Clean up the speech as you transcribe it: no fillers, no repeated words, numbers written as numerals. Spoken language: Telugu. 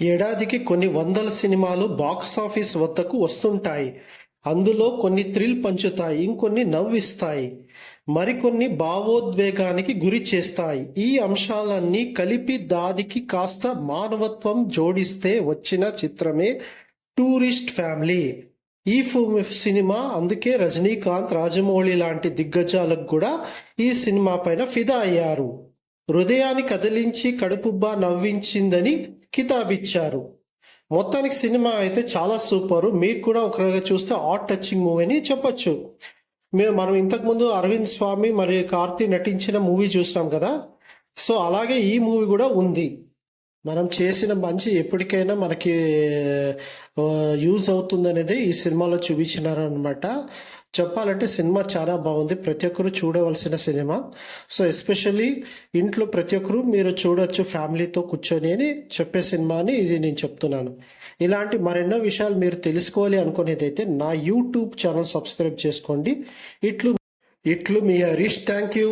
ఏడాదికి కొన్ని వందల సినిమాలు బాక్స్ ఆఫీస్ వద్దకు వస్తుంటాయి. అందులో కొన్ని థ్రిల్ పంచుతాయి, ఇంకొన్ని నవ్విస్తాయి, మరికొన్ని భావోద్వేగానికి గురి చేస్తాయి. ఈ అంశాలన్నీ కలిపి దానికి కాస్త మానవత్వం జోడిస్తే వచ్చిన చిత్రమే టూరిస్ట్ ఫ్యామిలీ. ఈ సినిమా అందుకే రజనీకాంత్, రాజమౌళి లాంటి దిగ్గజాలకు కూడా ఈ సినిమా పైన ఫిదా అయ్యారు. హృదయాన్ని కదిలించి కడుపుబ్బా నవ్వించిందని కితాబిచ్చారు. మొత్తానికి సినిమా అయితే చాలా సూపరు. మీకు కూడా ఒకరిగా చూస్తే హార్ట్ టచింగ్ మూవీ అని చెప్పొచ్చు. మనం ఇంతకుముందు అరవింద్ స్వామి మరియు కార్తీ నటించిన మూవీ చూసినాం కదా, సో అలాగే ఈ మూవీ కూడా ఉంది. మనం చేసిన మంచి ఎప్పటికైనా మనకి యూజ్ అవుతుంది అనేది ఈ సినిమాలో చూపించినారనమాట. చెప్పాలంటే సినిమా చాలా బాగుంది, ప్రతి ఒక్కరు చూడవలసిన సినిమా. సో ఎస్పెషల్లీ ఇంట్లో ప్రతి ఒక్కరు మీరు చూడొచ్చు ఫ్యామిలీతో కూర్చొని అని చెప్పే సినిమా అని ఇది నేను చెప్తున్నాను. ఇలాంటి మరెన్నో విషయాలు మీరు తెలుసుకోవాలి అనుకునేది అయితే నా యూట్యూబ్ ఛానల్ సబ్స్క్రైబ్ చేసుకోండి. ఇట్లు మీ హరీష్. Thank you.